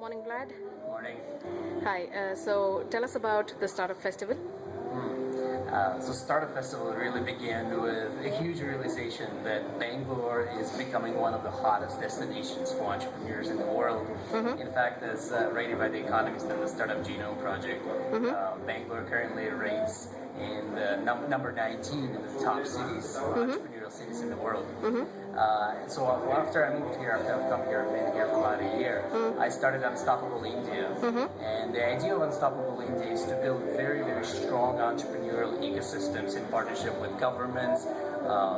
Morning, Vlad. Morning. Hi. So tell us about the Startup Festival. So Startup Festival really began with a huge realization that Bangalore is becoming one of the hottest destinations for entrepreneurs in the world. In fact, as rated by The Economist and the Startup Genome Project, Bangalore currently rates in the number 19 in the top cities, entrepreneurial cities in the world. So after I moved here, after I've come here, I've been here for about a year, I started Unstoppable India. And the idea of Unstoppable India is to build very, very strong entrepreneurial ecosystems in partnership with governments,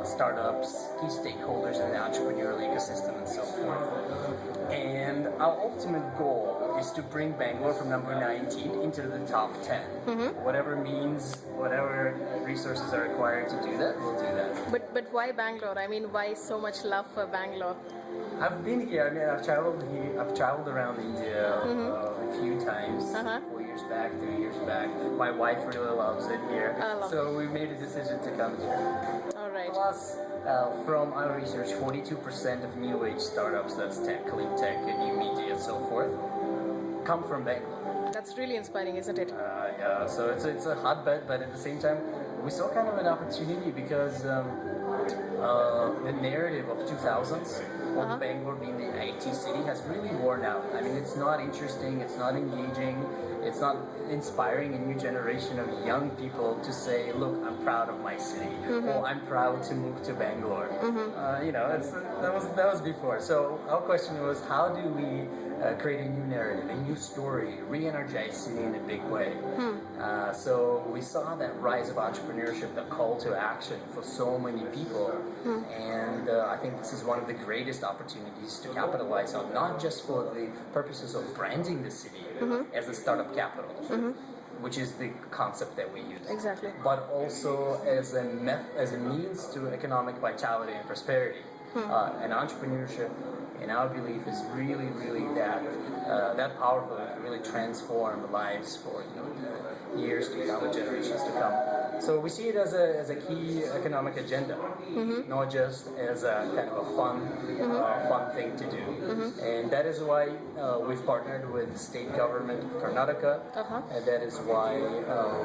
startups, key stakeholders in the entrepreneurial ecosystem, and so forth. And our ultimate goal is to bring Bangalore from number 19 into the top 10. Whatever means, whatever resources are required to do that, we'll do that. But why Bangalore? I mean, why so much love for Bangalore? I've been here. I mean, I've traveled here. I've traveled around India a few times. 4 years back, 3 years back. My wife really loves it here, so we made a decision to come here. All right. Plus, from our research, 42% of new age startups, that's tech, clean tech, and new media, and so forth, come from Bangalore. That's really inspiring, isn't it? Yeah. So it's a hotbed, but at the same time, we saw kind of an opportunity because the narrative of 2000s of Bangalore being the IT city has really worn out. I mean, it's not interesting, it's not engaging, it's not inspiring a new generation of young people to say, look, I'm proud of my city, or I'm proud to move to Bangalore. That was before. So our question was, how do we create a new narrative, a new story, re-energize city in a big way? So we saw that rise of entrepreneurship, the call to action for so many people, and I think this is one of the greatest opportunities to capitalize on, not just for the purposes of branding the city as a startup capital, which is the concept that we use. Exactly. But also as a means to economic vitality and prosperity. And entrepreneurship, in our belief, is really, really that powerful. It can really transform lives for years to come, generations to come. So we see it as a key economic agenda, not just as a kind of a fun thing to do. And that is why we've partnered with the state government of Karnataka, and that is why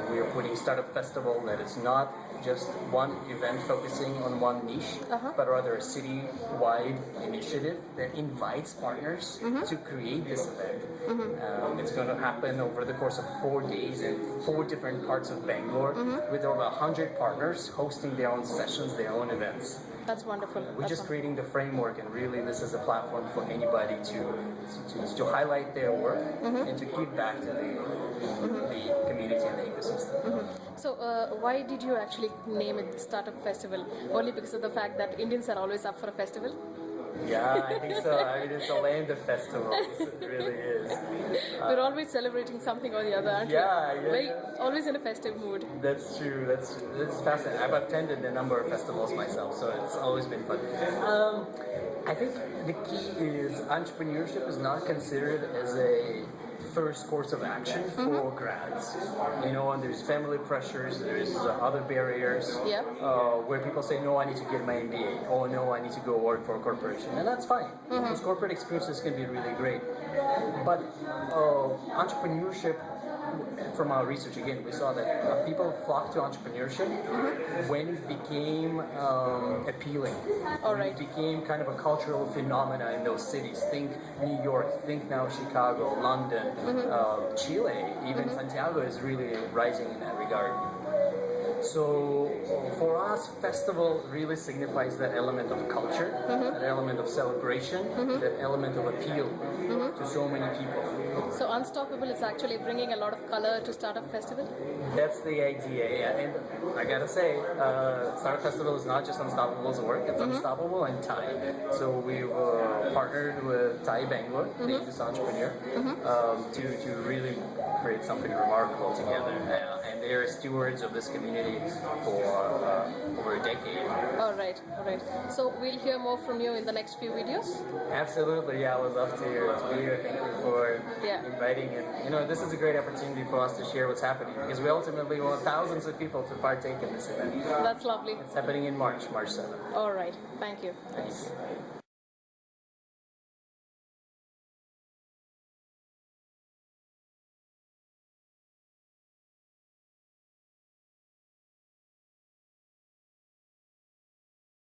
we are putting Startup Festival. That is not just one event focusing on one niche, but rather a city-wide initiative that invites partners to create this event. It's going to happen over the course of 4 days in 4 different parts of Bangalore, with over 100 partners hosting their own sessions, their own events. That's wonderful. We're just creating the framework, and really this is a platform for anybody to highlight their work and to give back to the community and the ecosystem. So why did you actually name it Startup Festival? Only because of the fact that Indians are always up for a festival? Yeah, I think so. I mean, it's the land of festivals. It really is. We're always celebrating something or the other, aren't we? Always in a festive mood. That's true. That's fascinating. I've attended a number of festivals myself, so it's always been fun. I think the key is entrepreneurship is not considered as a first course of action for grads. And there's family pressures, there's other barriers where people say, no, I need to get my MBA, oh no, I need to go work for a corporation, and that's fine. Those corporate experiences can be really great, but entrepreneurship, from our research again, we saw that people flocked to entrepreneurship when it became appealing. When it became kind of a cultural phenomena in those cities. Think New York, think now Chicago, London, Chile, even Santiago is really rising in that regard. So for us, festival really signifies that element of culture, that element of celebration, that element of appeal to so many people. So Unstoppable is actually bringing a lot of color to Startup Festival? That's the idea, yeah. And I gotta say, Startup Festival is not just Unstoppable's work, it's Unstoppable and Thai. So we've partnered with Thai Bangalore, the English entrepreneur, to really create something remarkable together. And they are stewards of this community for over a decade. All right. So we'll hear more from you in the next few videos? Absolutely, yeah, I would love to be here. Thank you for inviting. And this is a great opportunity for us to share what's happening, because we ultimately want thousands of people to partake in this event. That's lovely. It's happening in March 7th. All right. Thank you. Thanks.